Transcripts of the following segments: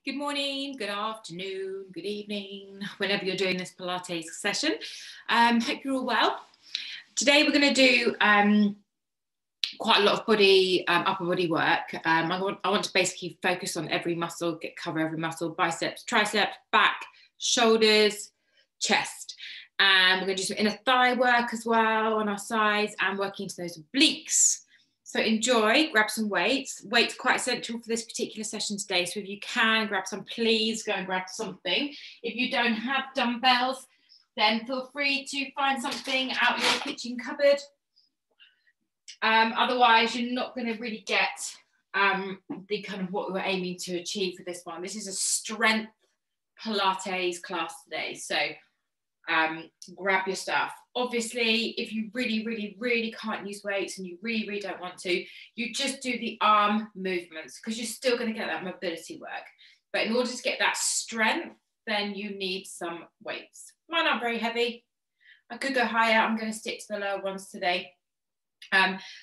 Good morning, good afternoon, good evening, whenever you're doing this Pilates session. Hope you're all well. Today we're going to do quite a lot of upper body work. I want to basically focus on every muscle, cover every muscle: biceps, triceps, back, shoulders, chest. And we're going to do some inner thigh work as well on our sides and working into those obliques. So enjoy, grab some weights. Weights quite essential for this particular session today. So if you can grab some, please go and grab something. If you don't have dumbbells, then feel free to find something out your kitchen cupboard. Otherwise, you're not going to really get the kind of what we're aiming to achieve for this one. This is a strength Pilates class today. So grab your stuff. Obviously, if you really can't use weights and you really don't want to, you just do the arm movements because you're still going to get that mobility work. But in order to get that strength, then you need some weights. Mine aren't very heavy. I could go higher. I'm going to stick to the lower ones today.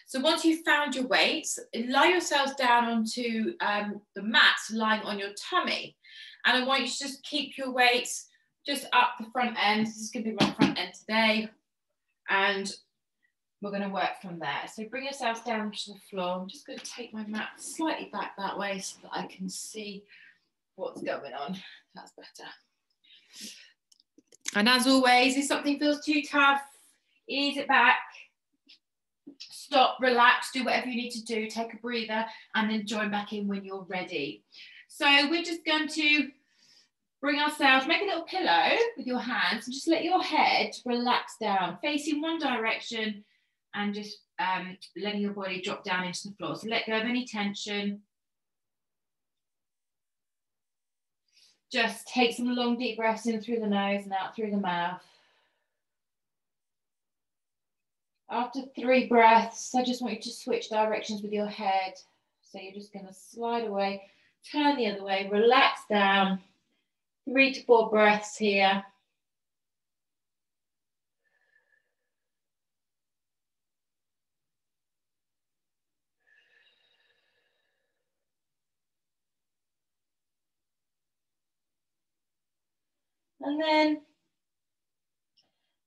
So once you've found your weights, lie yourselves down onto the mat, lying on your tummy. And I want you to just keep your weights just up the front end. This is going to be my front end today. And we're going to work from there. So bring yourselves down to the floor. I'm just going to take my mat slightly back that way so that I can see what's going on. That's better. And as always, if something feels too tough, ease it back. Stop, relax, do whatever you need to do. Take a breather and then join back in when you're ready. So we're just going to bring ourselves, make a little pillow with your hands and just let your head relax down, facing one direction and just letting your body drop down into the floor. So let go of any tension. Just take some long deep breaths in through the nose and out through the mouth. After 3 breaths, I just want you to switch directions with your head. So you're just going to slide away, turn the other way, relax down. 3 to 4 breaths here. And then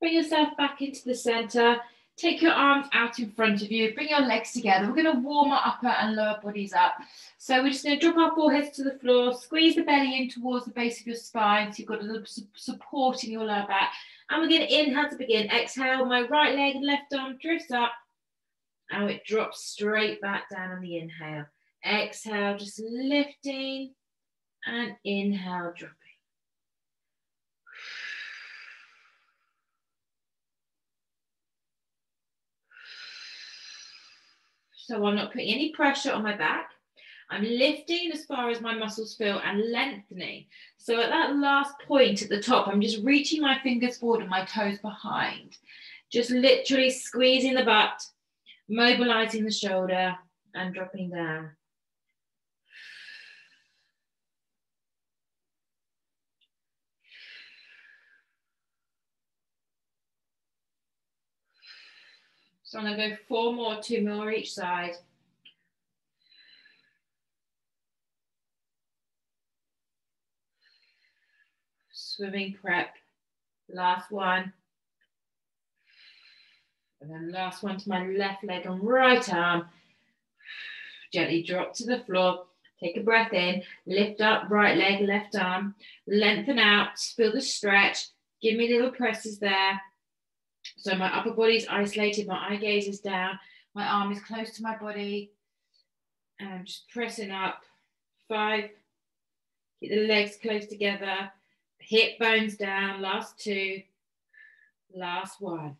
bring yourself back into the center. Take your arms out in front of you. Bring your legs together. We're going to warm our upper and lower bodies up. So we're just going to drop our foreheads to the floor, squeeze the belly in towards the base of your spine so you've got a little support in your lower back. And we're going to inhale to begin. Exhale, my right leg and left arm drifts up. And it drops straight back down on the inhale. Exhale, just lifting. And inhale, dropping. So I'm not putting any pressure on my back. I'm lifting as far as my muscles feel and lengthening. So at that last point at the top, I'm just reaching my fingers forward and my toes behind. Just literally squeezing the butt, mobilizing the shoulder and dropping down. So I'm going to go 4 more, 2 more each side. Swimming prep. Last one. And then last one to my left leg and right arm. Gently drop to the floor. Take a breath in. Lift up, right leg, left arm. Lengthen out. Feel the stretch. Give me little presses there. So my upper body is isolated, my eye gaze is down, my arm is close to my body, and I'm just pressing up. 5, keep the legs close together, hip bones down, last 2, last 1,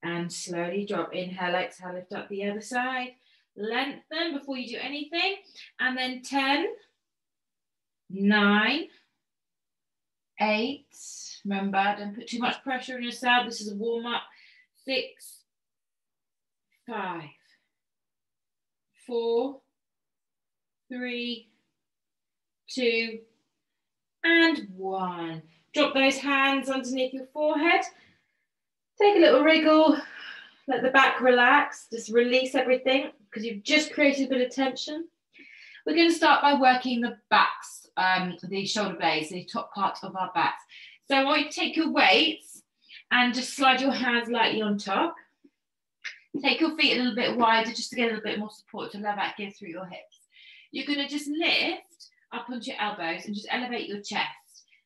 and slowly drop. Inhale, exhale, lift up the other side, lengthen before you do anything, and then 10, 9, 8, remember, don't put too much pressure on yourself. This is a warm-up. 6, 5, 4, 3, 2, and 1. Drop those hands underneath your forehead. Take a little wriggle. Let the back relax. Just release everything because you've just created a bit of tension. We're going to start by working the backs the shoulder blades, the top part of our backs. So I want you to take your weights and just slide your hands lightly on top. Take your feet a little bit wider just to get a little bit more support to allow that give through your hips. You're going to just lift up onto your elbows and just elevate your chest.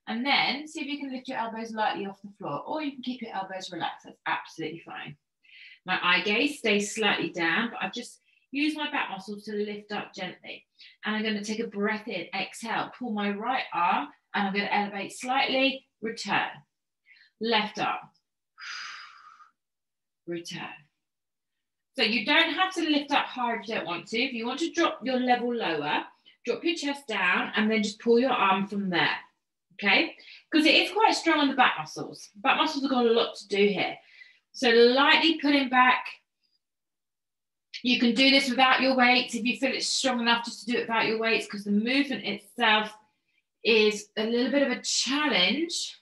And then see if you can lift your elbows lightly off the floor, or you can keep your elbows relaxed. That's absolutely fine. My eye gaze stays slightly down, but I've just used my back muscles to lift up gently. And I'm going to take a breath in, exhale, pull my right arm, and I'm going to elevate slightly, return. Left arm, return. So you don't have to lift up higher if you don't want to. If you want to drop your level lower, drop your chest down and then just pull your arm from there, okay? Because it is quite strong on the back muscles. Back muscles have got a lot to do here. So lightly pulling back. You can do this without your weights if you feel it's strong enough just to do it without your weights, because the movement itself is a little bit of a challenge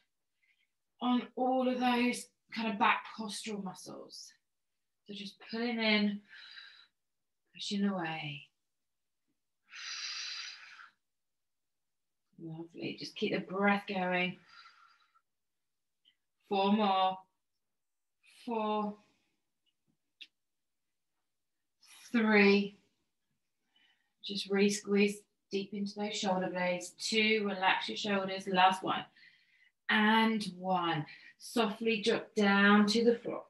on all of those kind of back postural muscles. So just pulling in, pushing away. Lovely. Just keep the breath going. 4 more. 4, 3. Just re-squeeze deep into those shoulder blades. 2, relax your shoulders. Last one. And 1. Softly drop down to the floor.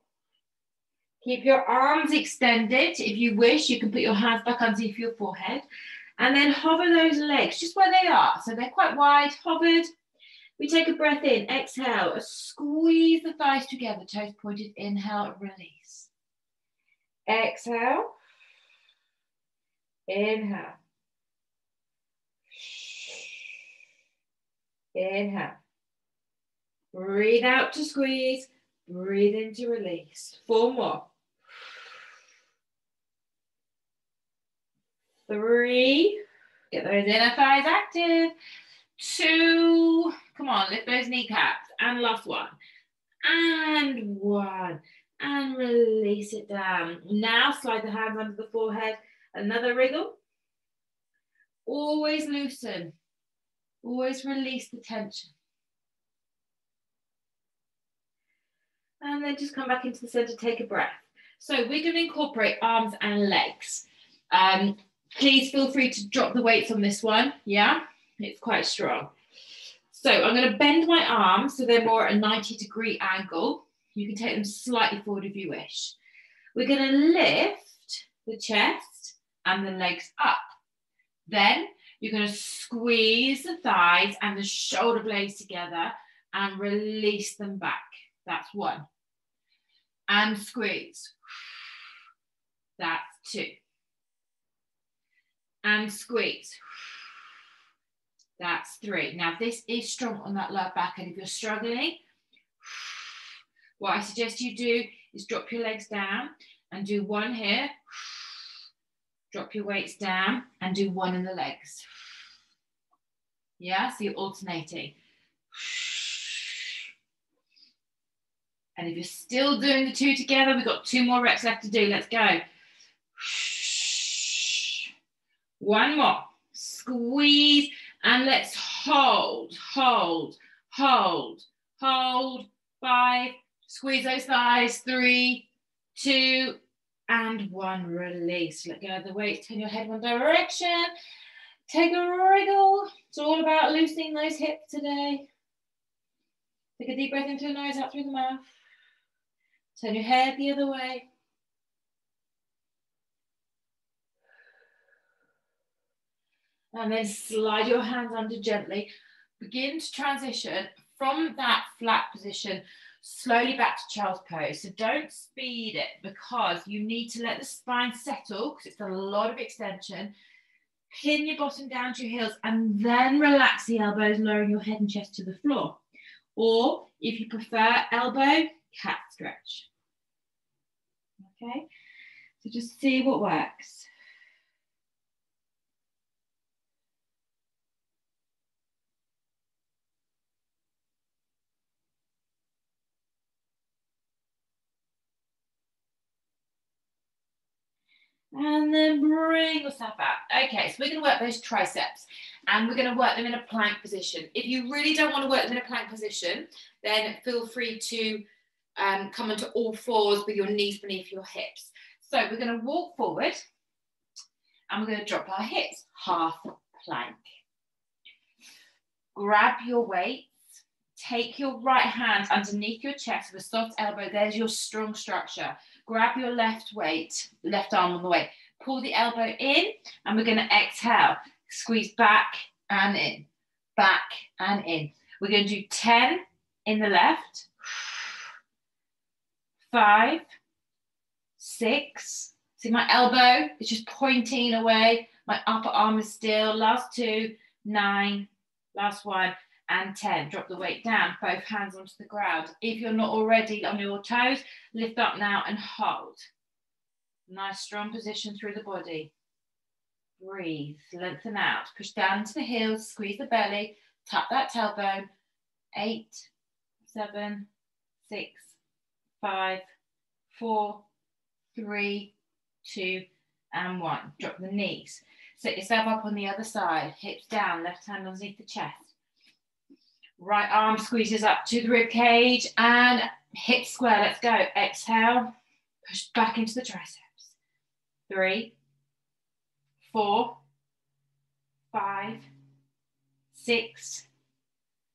Keep your arms extended. If you wish, you can put your hands back underneath your forehead. And then hover those legs just where they are. So they're quite wide, hovered. We take a breath in, exhale, squeeze the thighs together, toes pointed, inhale, release. Exhale, inhale. Inhale. Breathe out to squeeze, breathe in to release. 4 more. 3, get those inner thighs active. 2, come on, lift those kneecaps. And last one. And 1. And release it down. Now slide the hands under the forehead. Another wriggle. Always loosen. Always release the tension. And then just come back into the center, take a breath. So we're going to incorporate arms and legs. Please feel free to drop the weights on this one. Yeah, it's quite strong. So I'm going to bend my arms so they're more at a 90-degree angle. You can take them slightly forward if you wish. We're going to lift the chest and the legs up. Then you're going to squeeze the thighs and the shoulder blades together and release them back. That's 1. And squeeze. That's 2. And squeeze. That's 3. Now this is strong on that lower back, and if you're struggling, what I suggest you do is drop your legs down and do 1 here. Drop your weights down and do 1 in the legs. Yeah, so you're alternating. And if you're still doing the 2 together, we've got 2 more reps left to do. Let's go. 1 more. Squeeze. And let's hold, hold, hold, hold. 5. Squeeze those thighs. 3, 2, and 1. Release. Let go of the weight. Turn your head one direction. Take a wriggle. It's all about loosening those hips today. Take a deep breath into the nose, out through the mouth. Turn your head the other way. And then slide your hands under gently. Begin to transition from that flat position slowly back to child's pose. So don't speed it, because you need to let the spine settle, because it's a lot of extension. Pin your bottom down to your heels and then relax the elbows, lowering your head and chest to the floor. Or if you prefer, elbow, cat stretch. Okay, so just see what works. And then bring yourself out. Okay, so we're going to work those triceps and we're going to work them in a plank position. If you really don't want to work them in a plank position, then feel free to come onto all fours with your knees beneath your hips. So we're going to walk forward and we're going to drop our hips, half plank. Grab your weights, take your right hand underneath your chest with a soft elbow. There's your strong structure. Grab your left weight, left arm on the weight. Pull the elbow in and we're going to exhale. Squeeze back and in, back and in. We're going to do 10 in the left, 5, 6. See my elbow is just pointing away. My upper arm is still. Last 2, 9, last 1. And 10, drop the weight down, both hands onto the ground. If you're not already on your toes, lift up now and hold. Nice strong position through the body. Breathe, lengthen out, push down to the heels, squeeze the belly, tap that tailbone. 8, 7, 6, 5, 4, 3, 2, and 1. Drop the knees. Set yourself up on the other side, hips down, left hand underneath the chest. Right arm squeezes up to the rib cage and hip square. Let's go. Exhale. Push back into the triceps. 3, 4, 5, 6,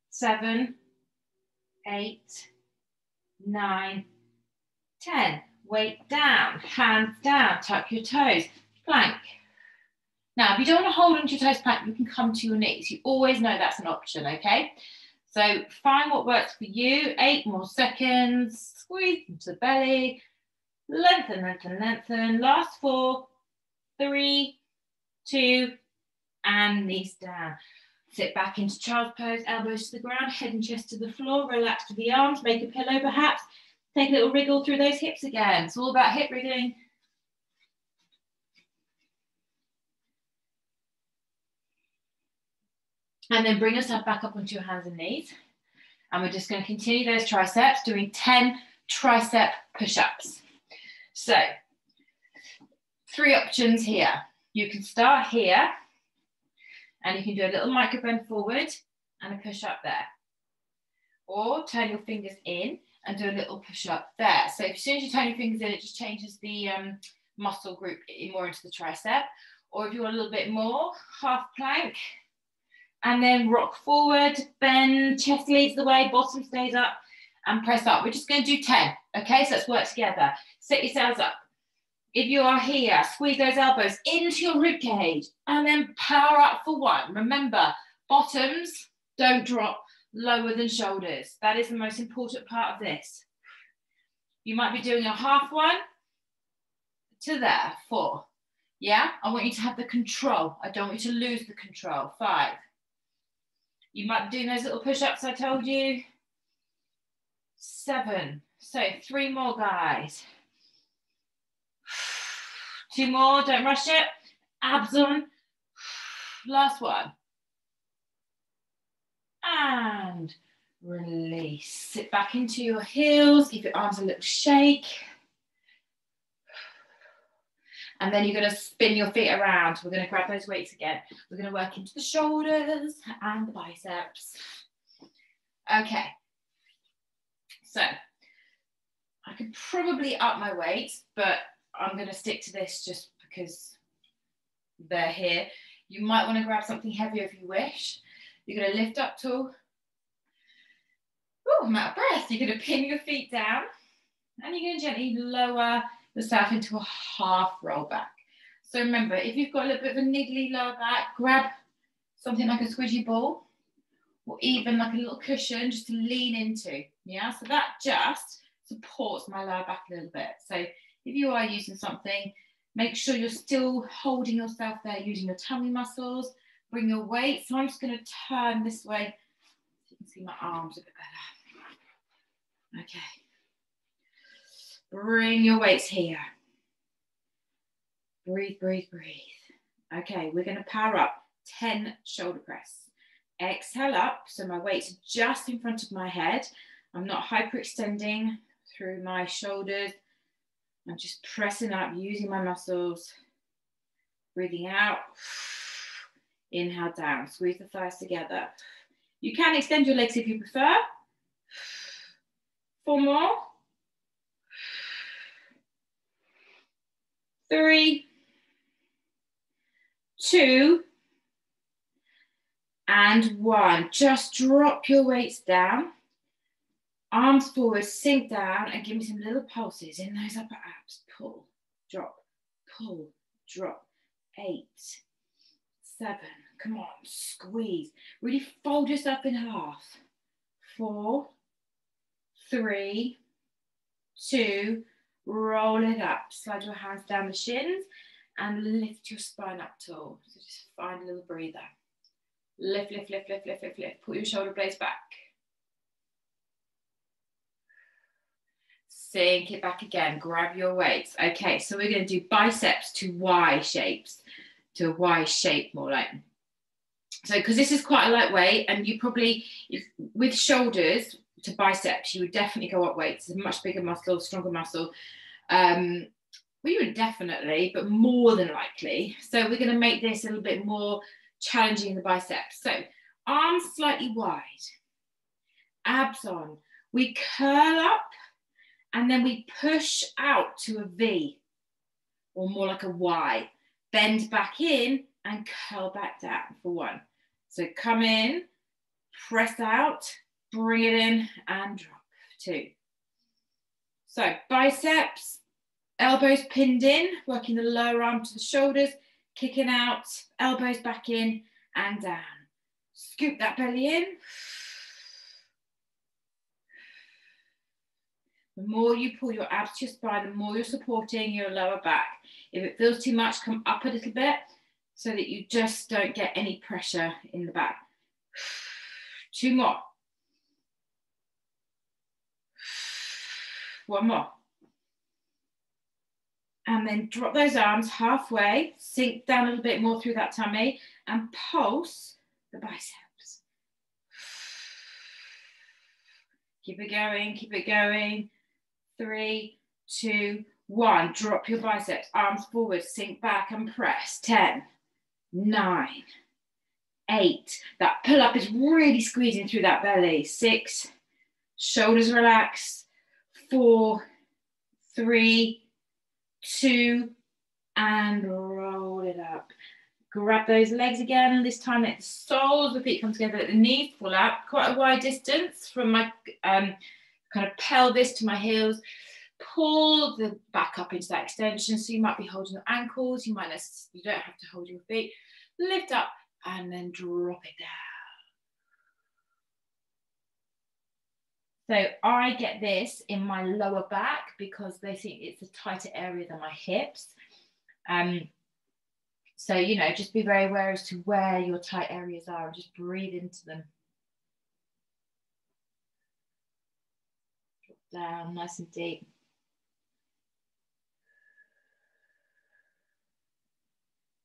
7, 8, 9, 10. Weight down. Hands down. Tuck your toes. Plank. Now, if you don't want to hold onto your toes plank, you can come to your knees. You always know that's an option, okay? So find what works for you. 8 more seconds. Squeeze into the belly. Lengthen, lengthen, lengthen. Last 4, 3, 2, and knees down. Sit back into child's pose, elbows to the ground, head and chest to the floor. Relax to the arms. Make a pillow perhaps. Take a little wriggle through those hips again. It's all about hip wriggling. And then bring yourself back up onto your hands and knees. And we're just going to continue those triceps, doing 10 tricep push-ups. So, 3 options here. You can start here, and you can do a little micro bend forward and a push-up there. Or turn your fingers in and do a little push-up there. So as soon as you turn your fingers in, it just changes the muscle group more into the tricep. Or if you want a little bit more, half plank. And then rock forward, bend, chest leads the way, bottom stays up, and press up. We're just going to do 10, okay? So let's work together. Set yourselves up. If you are here, squeeze those elbows into your rib cage, and then power up for 1. Remember, bottoms don't drop lower than shoulders. That is the most important part of this. You might be doing a half 1 to there, 4. Yeah? I want you to have the control. I don't want you to lose the control. 5. You might be doing those little push-ups I told you. 7. So 3 more, guys. 2 more, don't rush it. Abs on. Last 1. And release. Sit back into your heels. Give your arms a little shake. And then you're going to spin your feet around. We're going to grab those weights again. We're going to work into the shoulders and the biceps. Okay. So I could probably up my weights, but I'm going to stick to this just because they're here. You might want to grab something heavier if you wish. You're going to lift up tall. Oh, I'm out of breath. You're going to pin your feet down and you're going to gently lower yourself into a half roll back. So remember, if you've got a little bit of a niggly lower back, grab something like a squishy ball or even like a little cushion just to lean into. Yeah, so that just supports my lower back a little bit. So if you are using something, make sure you're still holding yourself there, using your tummy muscles. Bring your weight. So I'm just going to turn this way so you can see my arms a bit better. Okay. Bring your weights here. Breathe, breathe, breathe. Okay, we're going to power up. 10 shoulder press. Exhale up, so my weight's just in front of my head. I'm not hyperextending through my shoulders. I'm just pressing up, using my muscles. Breathing out. Inhale down. Squeeze the thighs together. You can extend your legs if you prefer. 4 more. 3, 2, and 1. Just drop your weights down. Arms forward, sink down, and give me some little pulses in those upper abs. Pull, drop, pull, drop. 8, 7, come on, squeeze. Really fold yourself in half. 4, 3, 2, roll it up. Slide your hands down the shins and lift your spine up tall. So just find a little breather. Lift, lift, lift, lift, lift, lift, lift. Put your shoulder blades back. Sink it back again. Grab your weights. Okay, so we're going to do biceps to Y shapes. To a Y shape, more like. So, because this is quite a lightweight, and you probably, with shoulders to biceps, you would definitely go up weights. It's a much bigger muscle, stronger muscle. Well, you would definitely, but more than likely. So we're going to make this a little bit more challenging in the biceps. So arms slightly wide, abs on. We curl up and then we push out to a V, or more like a Y. Bend back in and curl back down for 1. So come in, press out, bring it in and drop. 2. So biceps, elbows pinned in, working the lower arm to the shoulders, kicking out, elbows back in and down. Scoop that belly in. The more you pull your abs to your spine, the more you're supporting your lower back. If it feels too much, come up a little bit so that you just don't get any pressure in the back. 2 more. 1 more. And then drop those arms halfway, sink down a little bit more through that tummy and pulse the biceps. Keep it going, keep it going. 3, 2, 1. Drop your biceps, arms forward, sink back and press. 10, 9, 8. That pull up is really squeezing through that belly. 6, shoulders relax. 4, 3, 2, and roll it up. Grab those legs again, and this time let the soles of the feet come together, let the knees pull out. Quite a wide distance from my kind of pelvis to my heels. Pull the back up into that extension. So you might be holding your ankles, you don't have to hold your feet. Lift up and then drop it down. So I get this in my lower back because they think it's a tighter area than my hips. So, you know, just be very aware as to where your tight areas are and just breathe into them. Drop down nice and deep.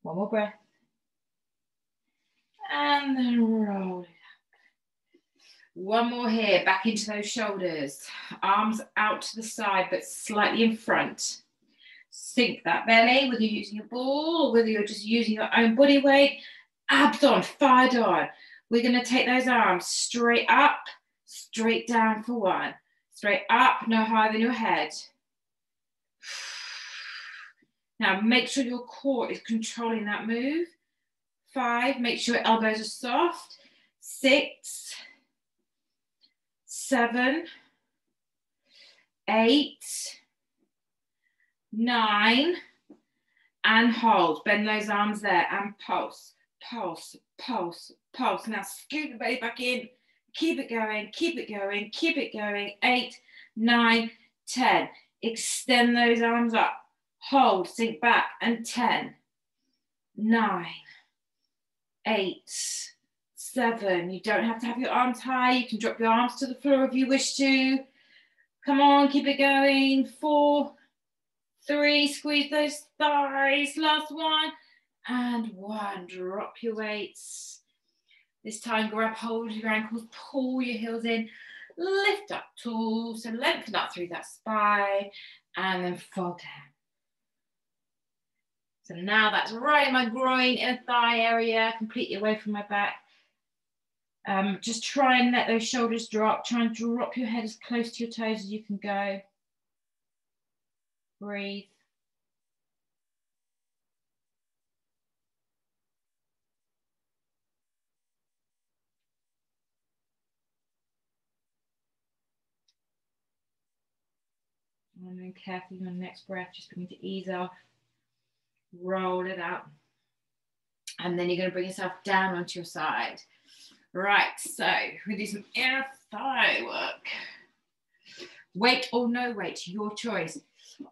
One more breath. And then roll it up. 1 more here, back into those shoulders. Arms out to the side, but slightly in front. Sink that belly, whether you're using a ball, or whether you're just using your own body weight. Abs on, fired on. We're going to take those arms straight up, straight down for 1. Straight up, no higher than your head. Now make sure your core is controlling that move. 5, make sure your elbows are soft. 6, 7, 8, 9, and hold. Bend those arms there and pulse, pulse, pulse, pulse. Now scoot the belly back in. Keep it going, keep it going, keep it going. 8, 9, 10. Extend those arms up. Hold, sink back, and 10, 9, 8, 7. You don't have to have your arms high. You can drop your arms to the floor if you wish to. Come on, keep it going. 4, 3, squeeze those thighs. Last 1, and 1. Drop your weights. This time, grab hold of your ankles, pull your heels in, lift up tall, so lengthen up through that spine, and then fold down. So now that's right in my groin, inner thigh area, completely away from my back. Just try and let those shoulders drop. Try and drop your head as close to your toes as you can go. Breathe. And then carefully on the next breath, just begin to ease off. Roll it out. And then you're going to bring yourself down onto your side. Right, so we're going to do some inner thigh work. Weight or no weight, your choice.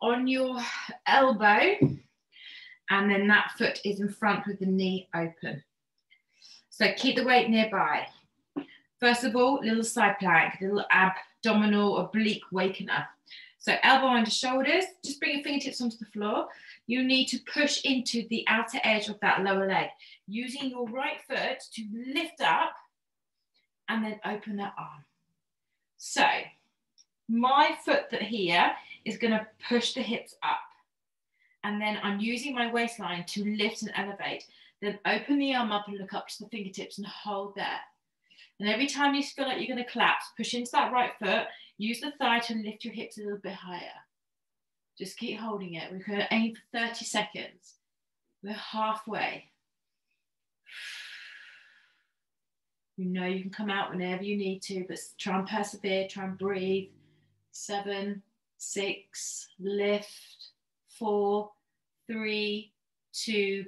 On your elbow, and then that foot is in front with the knee open. So keep the weight nearby. First of all, little side plank, little abdominal oblique wakener. So elbow under shoulders, just bring your fingertips onto the floor. You need to push into the outer edge of that lower leg, using your right foot to lift up and then open that arm. So my foot here is going to push the hips up. And then I'm using my waistline to lift and elevate. Then open the arm up and look up to the fingertips and hold there. And every time you feel like you're going to collapse, push into that right foot, use the thigh to lift your hips a little bit higher. Just keep holding it. We're going to aim for 30 seconds. We're halfway. You know you can come out whenever you need to, but try and persevere, try and breathe. 7, 6, lift, 4, 3, 2,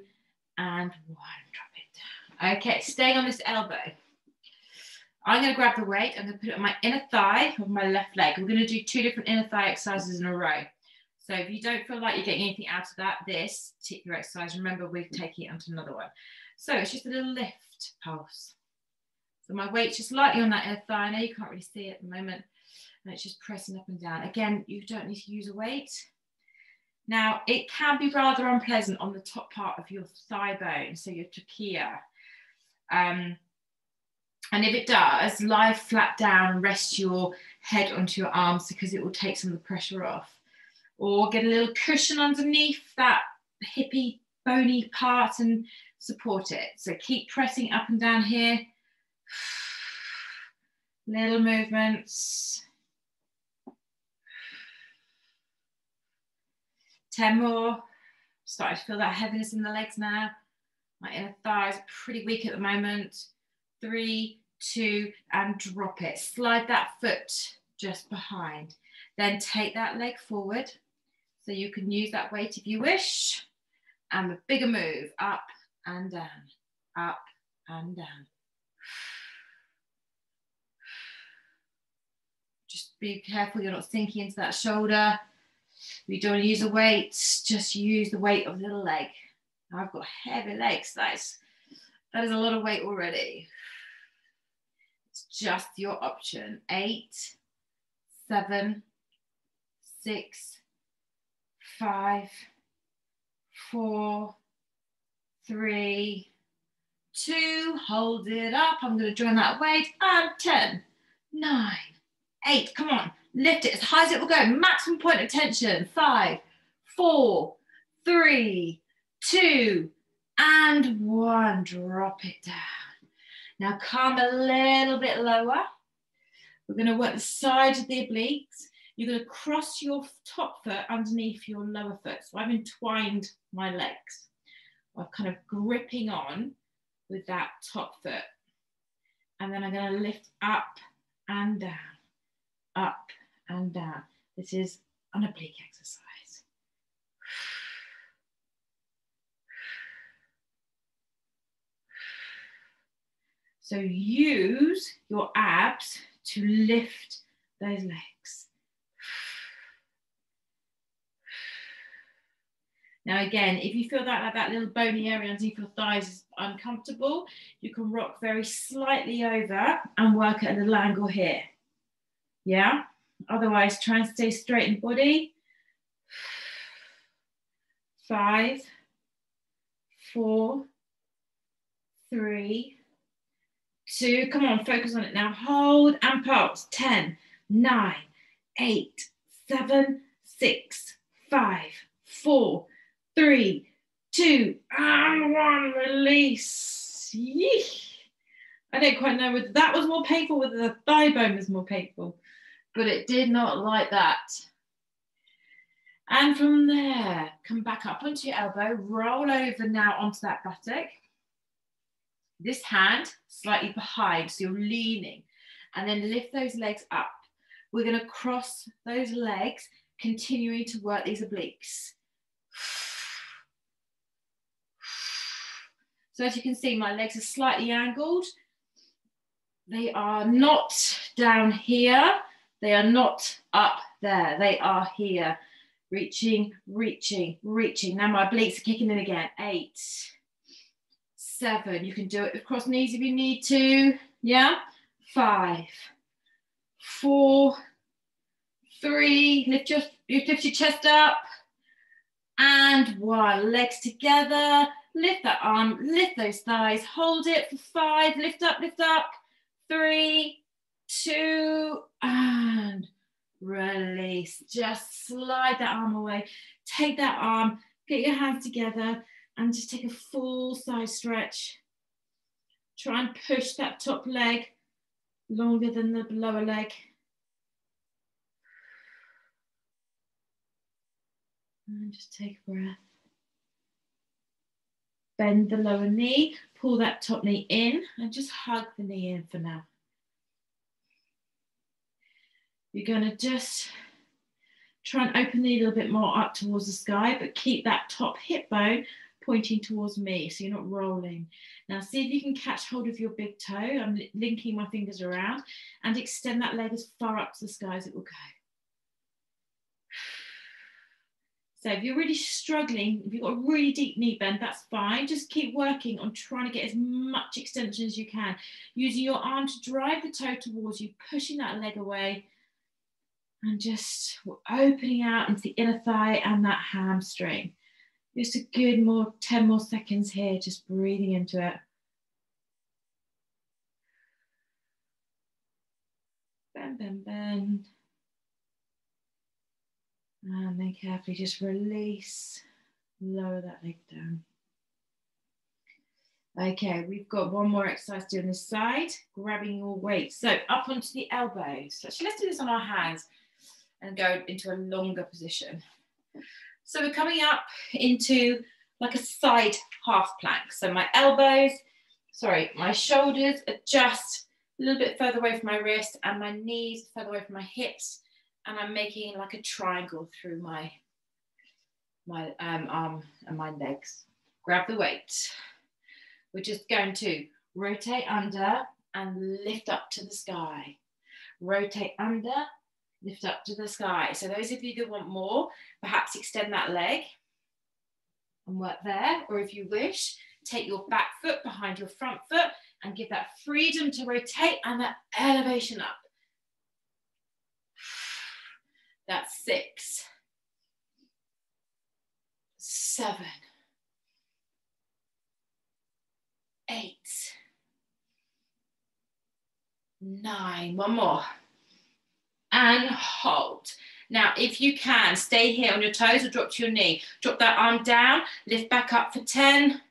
and 1. Drop it down. Okay, staying on this elbow. I'm going to grab the weight. I'm going to put it on my inner thigh of my left leg. We're going to do 2 different inner thigh exercises in a row. So if you don't feel like you're getting anything out of that, this particular exercise, remember we're taking it onto another one. So it's just a little lift pulse. So my weight's just lightly on that inner thigh. I know you can't really see it at the moment. And it's just pressing up and down. Again, you don't need to use a weight. Now, it can be rather unpleasant on the top part of your thigh bone, so your trachea. And if it does, lie flat down and rest your head onto your arms because it will take some of the pressure off. Or get a little cushion underneath that hippy, bony part and support it. So keep pressing up and down here. Little movements. 10 more. Starting to feel that heaviness in the legs now. My inner thighs are pretty weak at the moment. 3, 2, and drop it. Slide that foot just behind. Then take that leg forward. So you can use that weight if you wish. And the bigger move, up and down, up and down. Just be careful you're not sinking into that shoulder. You don't want to use a weight, just use the weight of the little leg. Now I've got heavy legs, that is a lot of weight already. It's just your option. 8, 7, 6, 5, 4, 3, 2, hold it up. I'm going to join that weight. And 10, 9, 8, come on. Lift it as high as it will go. Maximum point of tension. 5, 4, 3, 2, and 1. Drop it down. Now come a little bit lower. We're going to work the sides of the obliques. You're going to cross your top foot underneath your lower foot. So I've entwined my legs. I'm kind of gripping on with that top foot. And then I'm going to lift up and down, up and down. This is an oblique exercise. So use your abs to lift those legs. Now again, if you feel that like that little bony area underneath your thighs is uncomfortable, you can rock very slightly over and work at a little angle here. Yeah? Otherwise, try and stay straight in body. 5, 4, 3, 2, come on, focus on it now. Hold and pulse. 10, 9, 8, 7, 6, 5, 4, 3, 2, and 1, release. Yeesh. I don't quite know whether that was more painful, whether the thigh bone was more painful, but it did not like that. And from there, come back up onto your elbow, roll over now onto that buttock. This hand slightly behind, so you're leaning, and then lift those legs up. We're going to cross those legs, continuing to work these obliques. So as you can see, my legs are slightly angled. They are not down here. They are not up there. They are here. Reaching, reaching, reaching. Now my obliques are kicking in again. 8, 7. You can do it across knees if you need to. Yeah. 5, 4, 3. Lift your chest up. And 1. Legs together. Lift that arm. Lift those thighs. Hold it for 5. Lift up, lift up. 3, 2, and release. Just slide that arm away. Take that arm, get your hands together, and just take a full side stretch. Try and push that top leg longer than the lower leg. And just take a breath. Bend the lower knee, pull that top knee in, and just hug the knee in for now. You're going to just try and open the knee a little bit more up towards the sky, but keep that top hip bone pointing towards me, so you're not rolling. Now see if you can catch hold of your big toe. I'm linking my fingers around, and extend that leg as far up to the sky as it will go. So if you're really struggling, if you've got a really deep knee bend, that's fine. Just keep working on trying to get as much extension as you can. Using your arm to drive the toe towards you, pushing that leg away. And just opening out into the inner thigh and that hamstring. Just a good 10 more seconds here, just breathing into it. Bend, bend, bend. And then carefully just release, lower that leg down. Okay, we've got one more exercise to do on this side, grabbing your weight. So up onto the elbows. Actually, let's do this on our hands and go into a longer position. So we're coming up into like a side half plank. So my my shoulders are just a little bit further away from my wrist, and my knees further away from my hips. And I'm making like a triangle through my arm and my legs. Grab the weight. We're just going to rotate under and lift up to the sky. Rotate under, lift up to the sky. So those of you that want more, perhaps extend that leg and work there. Or if you wish, take your back foot behind your front foot and give that freedom to rotate and that elevation up. That's 6, 7, 8, 9. One more. And hold. Now, if you can, stay here on your toes or drop to your knee. Drop that arm down, lift back up for 10,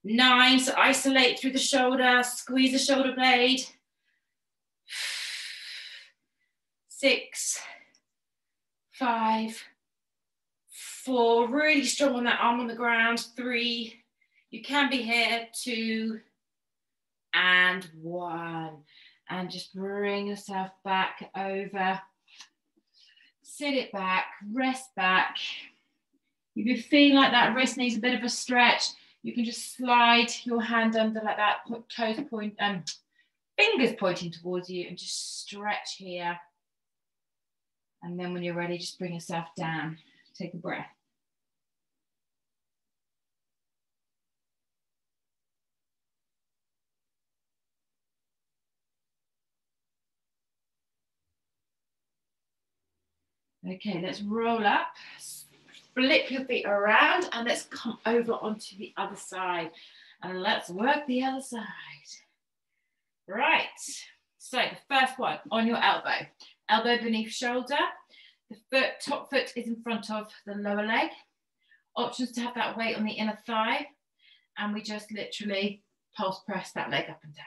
9. So isolate through the shoulder, squeeze the shoulder blade. 6, 5, 4, really strong on that arm on the ground. 3, you can be here. 2, and 1. And just bring yourself back over. Sit it back, rest back. If you're feeling like that wrist needs a bit of a stretch, you can just slide your hand under like that, toes fingers pointing towards you, and just stretch here. And then when you're ready, just bring yourself down. Take a breath. Okay, let's roll up, flip your feet around, and let's come over onto the other side. And let's work the other side. Right, so the first one, on your elbow. Elbow beneath shoulder. The top foot is in front of the lower leg. Options to have that weight on the inner thigh, and we just literally pulse press that leg up and down.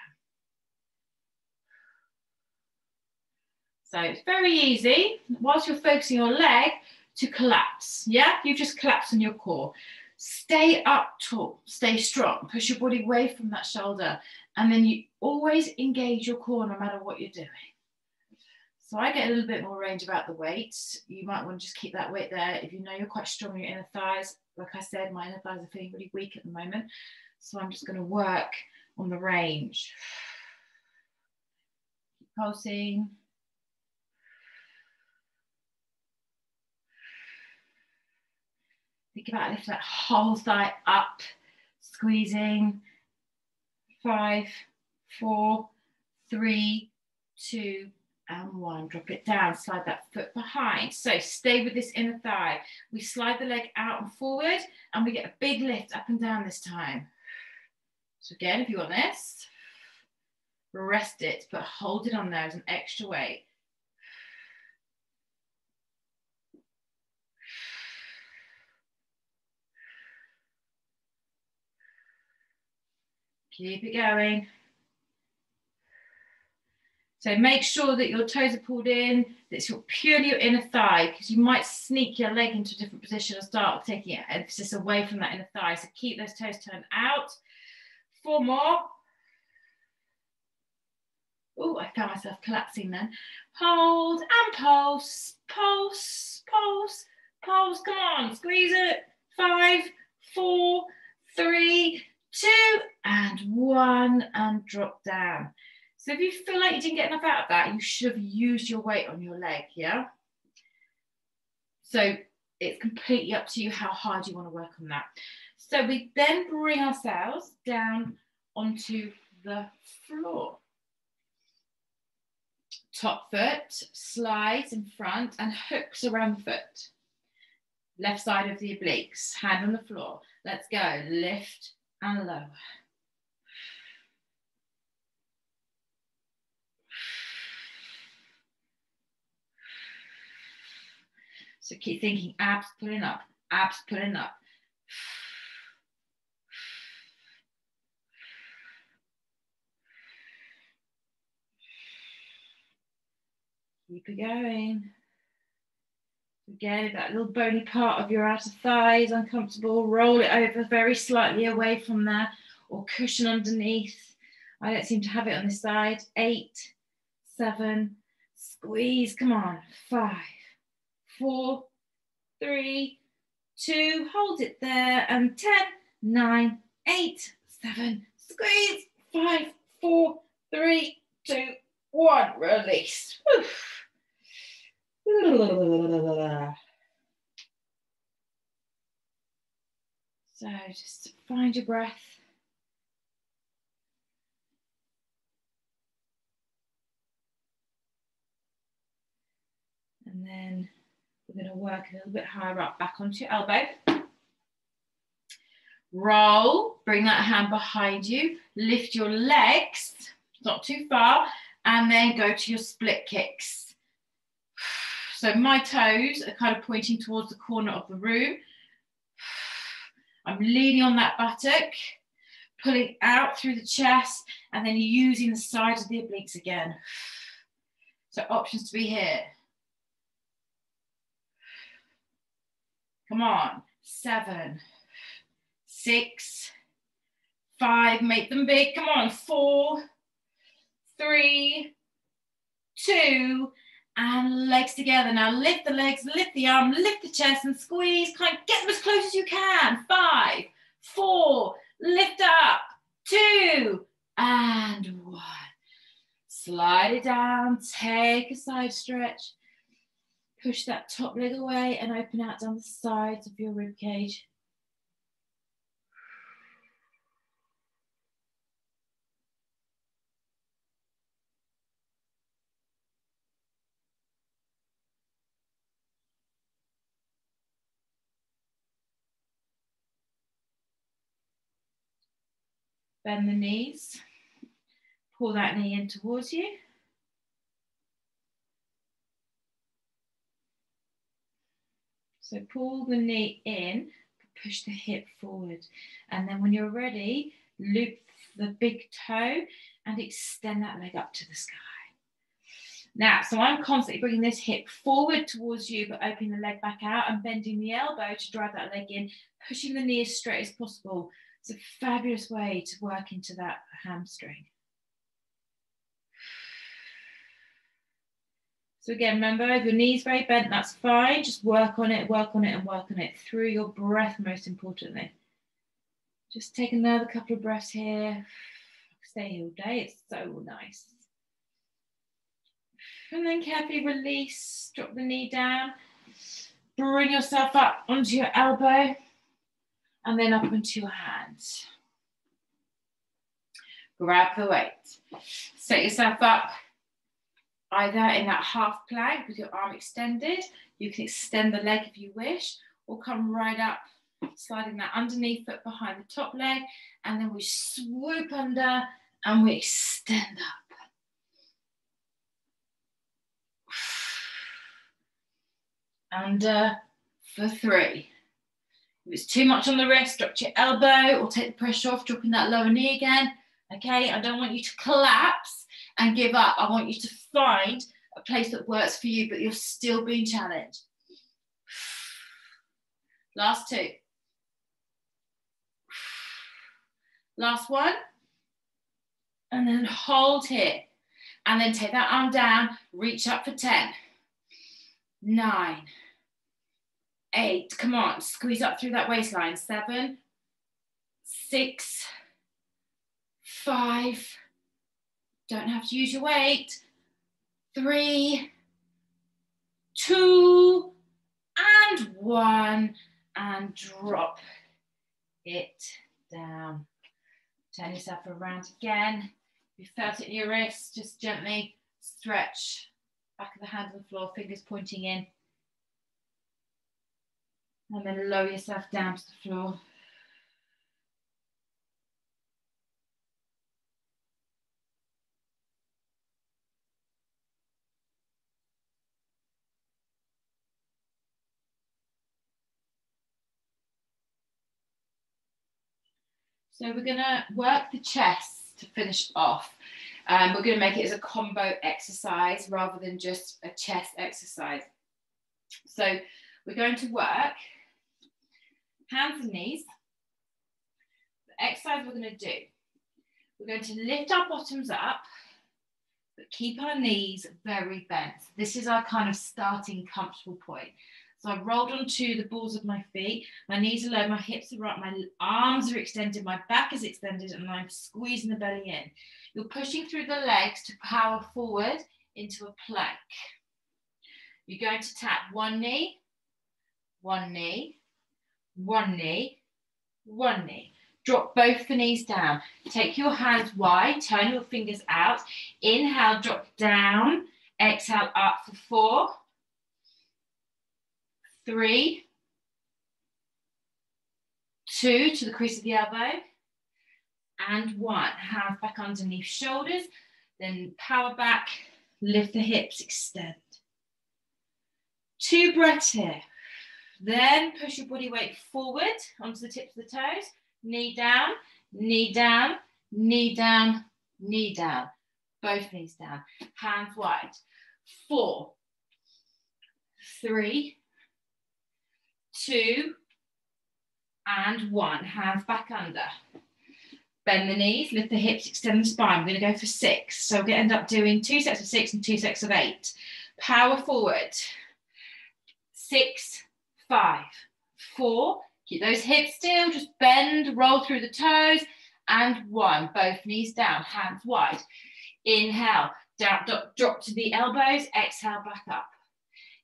So it's very easy, whilst you're focusing your leg, to collapse. Yeah, you just collapse on your core. Stay up tall, stay strong, push your body away from that shoulder, and then you always engage your core no matter what you're doing. So I get a little bit more range about the weight. You might want to just keep that weight there. If you know you're quite strong in your inner thighs, like I said, my inner thighs are feeling really weak at the moment. So I'm just going to work on the range. Keep pulsing. Think about lifting that whole thigh up, squeezing. 5, 4, 3, 2, and 1. Drop it down, slide that foot behind. So stay with this inner thigh. We slide the leg out and forward, and we get a big lift up and down this time. So again, if you want this, rest it, but hold it on there as an extra weight. Keep it going. So make sure that your toes are pulled in, that it's purely your inner thigh, because you might sneak your leg into a different position and start taking emphasis away from that inner thigh. So keep those toes turned out. 4 more. Oh, I found myself collapsing then. Hold and pulse, pulse, pulse, pulse. Come on, squeeze it. 5, 4, 3, 2, and 1, and drop down. So if you feel like you didn't get enough out of that, you should have used your weight on your leg, yeah? So it's completely up to you how hard you want to work on that. So we then bring ourselves down onto the floor. Top foot slides in front and hooks around the foot. Left side of the obliques, hand on the floor. Let's go, lift and lower. So keep thinking, abs pulling up, abs pulling up. Keep it going. Again, if that little bony part of your outer thigh is uncomfortable, roll it over very slightly away from there, or cushion underneath. I don't seem to have it on this side. 8, 7, squeeze, come on. 5, 4, 3, 2, hold it there, and 10, 9, 8, 7, squeeze. 5, 4, 3, 2, 1, release. Whew. So just find your breath. And then we're going to work a little bit higher up, back onto your elbow. Roll, bring that hand behind you, lift your legs, not too far, and then go to your split kicks. So my toes are kind of pointing towards the corner of the room. I'm leaning on that buttock, pulling out through the chest, and then using the sides of the obliques again. So options to be here. Come on, 7, 6, 5, make them big. Come on, 4, 3, 2, and legs together. Now lift the legs, lift the arm, lift the chest and squeeze. Kind of get them as close as you can. 5, 4, lift up, 2, and 1. Slide it down, take a side stretch. Push that top leg away and open out down the sides of your rib cage. Bend the knees. Pull that knee in towards you. So pull the knee in, push the hip forward. And then when you're ready, loop the big toe and extend that leg up to the sky. Now, so I'm constantly bringing this hip forward towards you, but opening the leg back out and bending the elbow to drive that leg in, pushing the knee as straight as possible. It's a fabulous way to work into that hamstring. So again, remember, if your knee's very bent, that's fine. Just work on it, and work on it through your breath, most importantly. Just take another couple of breaths here. Stay here all day, it's so nice. And then carefully release, drop the knee down. Bring yourself up onto your elbow and then up onto your hands. Grab the weight. Set yourself up either in that half plank with your arm extended. You can extend the leg if you wish, or come right up, sliding that underneath foot behind the top leg, and then we swoop under and we extend up. Under for 3. If it's too much on the wrist, drop your elbow or take the pressure off, dropping that lower knee again. Okay, I don't want you to collapse and give up. I want you to find a place that works for you, but you're still being challenged. Last 2. Last 1. And then hold here. And then take that arm down, reach up for 10. 9. 8, come on, squeeze up through that waistline. 7, 6, 5, don't have to use your weight. 3, 2, and 1, and drop it down. Turn yourself around again. If you felt it in your wrist, just gently stretch back of the hand on the floor, fingers pointing in. And then lower yourself down to the floor. So we're going to work the chest to finish off. We're going to make it as a combo exercise rather than just a chest exercise. So we're going to work hands and knees. The exercise we're going to do, we're going to lift our bottoms up, but keep our knees very bent. This is our kind of starting comfortable point. So I've rolled onto the balls of my feet, my knees are low, my hips are up, my arms are extended, my back is extended, and I'm squeezing the belly in. You're pushing through the legs to power forward into a plank. You're going to tap one knee, one knee, one knee, one knee. Drop both the knees down. Take your hands wide, turn your fingers out. Inhale, drop down. Exhale, up for 4, 3, 2 to the crease of the elbow, and 1. Hands back underneath shoulders, then power back, lift the hips, extend. 2 breaths here. Then push your body weight forward onto the tips of the toes, knee down, knee down, knee down, knee down. Both knees down, hands wide. 4, 3, 2, and 1. Hands back under. Bend the knees, lift the hips, extend the spine. We're going to go for 6. So we're going to end up doing 2 sets of 6 and 2 sets of 8. Power forward. 6, 5, 4. Keep those hips still. Just bend, roll through the toes. And 1. Both knees down, hands wide. Inhale, down, drop to the elbows. Exhale, back up.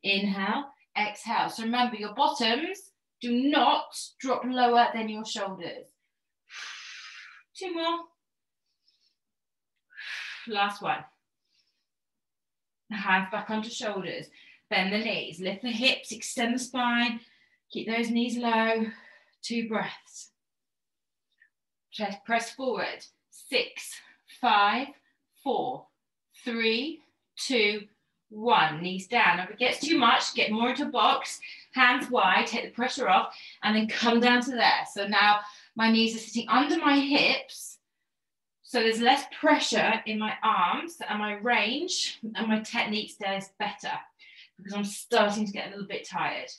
Inhale, exhale. So remember, your bottoms do not drop lower than your shoulders. 2 more. Last one. Hands back onto shoulders. Bend the knees. Lift the hips. Extend the spine. Keep those knees low. 2 breaths. Press forward. 6, 5, 4, 3, 2, 1. Knees down. If it gets too much, get more into a box. Hands wide, take the pressure off, and then come down to there. So now my knees are sitting under my hips. So there's less pressure in my arms, and my range and my technique stays better because I'm starting to get a little bit tired.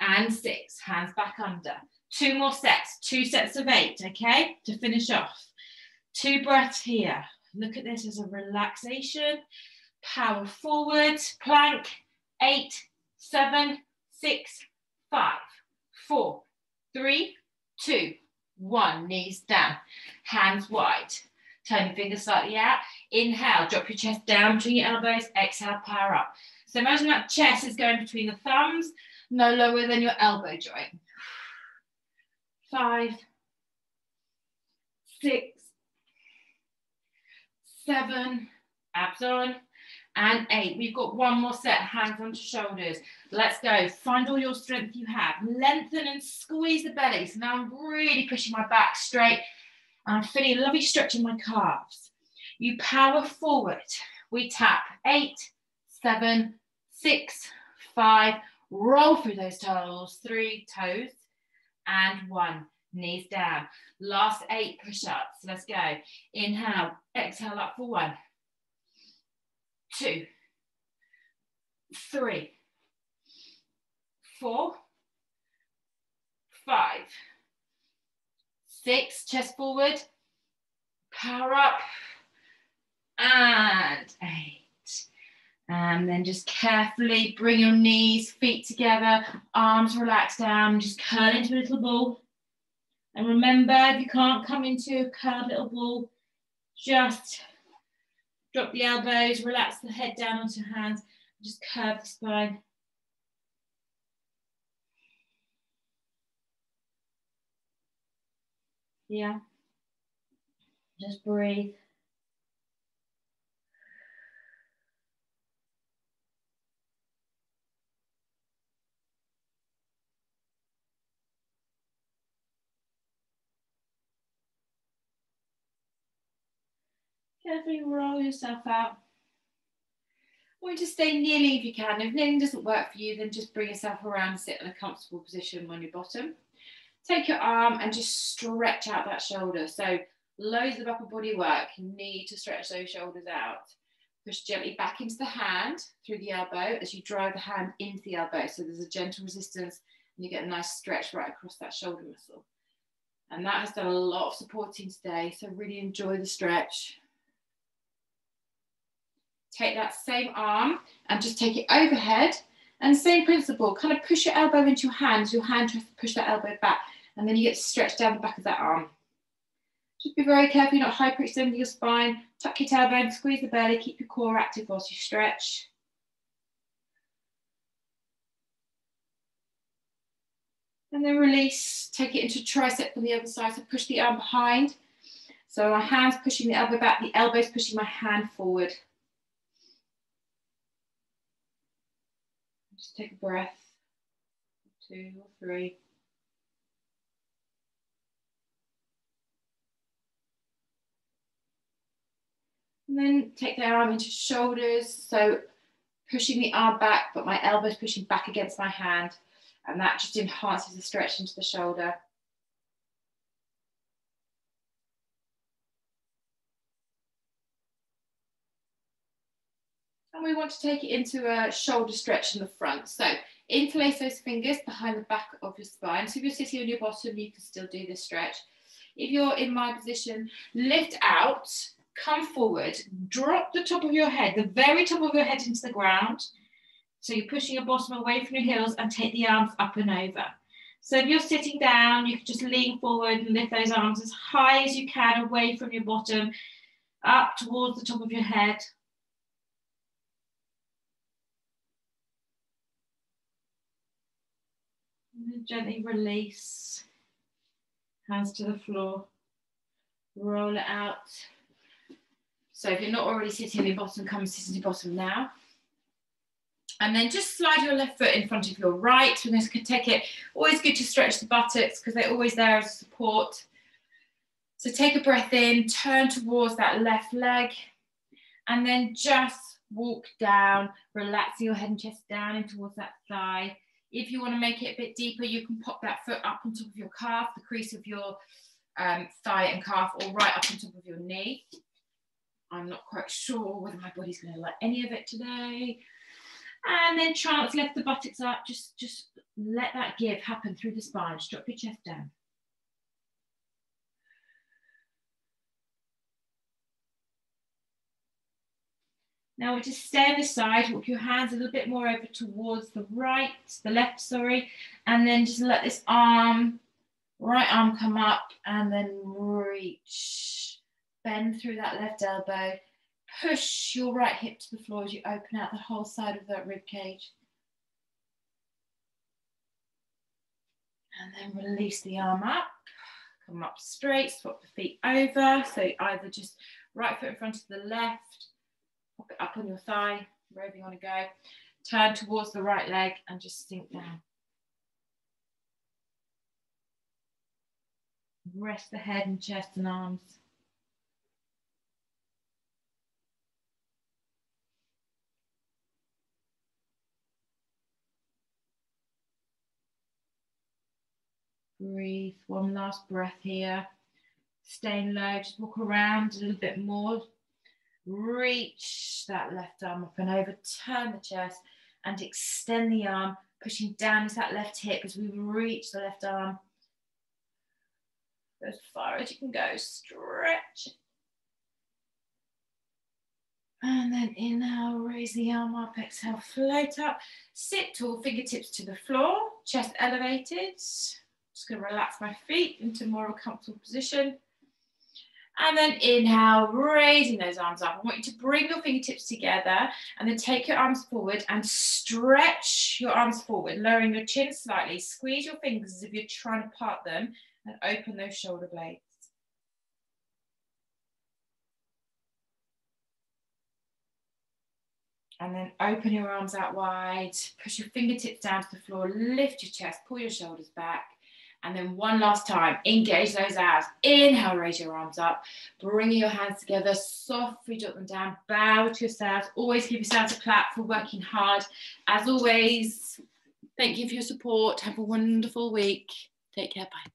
And 6, hands back under. 2 more sets, 2 sets of 8, okay, to finish off. 2 breaths here. Look at this as a relaxation. Power forward, plank. 8, 7, 6, 5, 4, 3, 2, 1. Knees down, hands wide. Turn your fingers slightly out. Inhale, drop your chest down between your elbows. Exhale, power up. So imagine that chest is going between the thumbs, no lower than your elbow joint. 5, 6, 7, abs on, and 8. We've got 1 more set, hands onto shoulders. Let's go. Find all your strength you have. Lengthen and squeeze the belly. So now I'm really pushing my back straight, and I'm feeling a lovely stretch in my calves. You power forward. We tap 8, 7, 6, 5. Roll through those toes. 3 toes. And 1, knees down. Last 8 push-ups. Let's go. Inhale, exhale up for 1, 2, 3, 4, 5, 6. Chest forward. Power up. And 8. And then just carefully bring your knees, feet together, arms relax down, just curl into a little ball. And remember, if you can't come into a curled little ball, just drop the elbows, relax the head down onto your hands, just curve the spine. Yeah. Just breathe. Carefully roll yourself out. I want you to stay nearly if you can. If kneeling doesn't work for you, then just bring yourself around and sit in a comfortable position on your bottom. Take your arm and just stretch out that shoulder. So loads of upper body work. You need to stretch those shoulders out. Push gently back into the hand through the elbow as you drive the hand into the elbow. So there's a gentle resistance and you get a nice stretch right across that shoulder muscle. And that has done a lot of supporting today. So really enjoy the stretch. Take that same arm and just take it overhead. And same principle, kind of push your elbow into your hand tries to push that elbow back. And then you get to stretch down the back of that arm. Just be very careful you're not hyperextending your spine. Tuck your tailbone, squeeze the belly, keep your core active whilst you stretch. And then release, take it into tricep on the other side. So push the arm behind. So my hand's pushing the elbow back, the elbow's pushing my hand forward. Just take a breath, 2 or 3. And then take the arm into shoulders. So pushing the arm back, but my elbow's pushing back against my hand. And that just enhances the stretch into the shoulder. And we want to take it into a shoulder stretch in the front. So interlace those fingers behind the back of your spine. So if you're sitting on your bottom, you can still do this stretch. If you're in my position, lift out, come forward, drop the top of your head, the very top of your head into the ground. So you're pushing your bottom away from your heels and take the arms up and over. So if you're sitting down, you can just lean forward and lift those arms as high as you can away from your bottom, up towards the top of your head. And then gently release, hands to the floor, roll it out. So if you're not already sitting on your bottom, come and sit on your bottom now. And then just slide your left foot in front of your right. We're going to take it, always good to stretch the buttocks because they're always there as support. So take a breath in, turn towards that left leg, and then just walk down, relaxing your head and chest down in towards that thigh. If you want to make it a bit deeper, you can pop that foot up on top of your calf, the crease of your thigh and calf, or right up on top of your knee. I'm not quite sure whether my body's going to like any of it today. And then chance, lift the buttocks up. Just let that give happen through the spine. Just drop your chest down. Now we'll just stay on this side, walk your hands a little bit more over towards the left, sorry, and then just let this right arm come up and then reach. Bend through that left elbow, push your right hip to the floor as you open out the whole side of that rib cage. And then release the arm up, come up straight, swap the feet over. So either just right foot in front of the left, pop it up on your thigh, wherever you want to go. Turn towards the right leg and just sink down. Rest the head and chest and arms. Breathe, one last breath here. Staying low, just walk around a little bit more. Reach that left arm up and over, turn the chest and extend the arm, pushing down into that left hip as we reach the left arm. Go as far as you can go, stretch. And then inhale, raise the arm up, exhale, float up. Sit tall, fingertips to the floor, chest elevated. Just going to relax my feet into more of a comfortable position. And then inhale, raising those arms up. I want you to bring your fingertips together and then take your arms forward and stretch your arms forward, lowering your chin slightly. Squeeze your fingers as if you're trying to part them and open those shoulder blades. And then open your arms out wide, push your fingertips down to the floor, lift your chest, pull your shoulders back. And then one last time, engage those abs. Inhale, raise your arms up. Bring your hands together, softly drop them down. Bow to yourselves. Always give yourselves a clap for working hard. As always, thank you for your support. Have a wonderful week. Take care. Bye.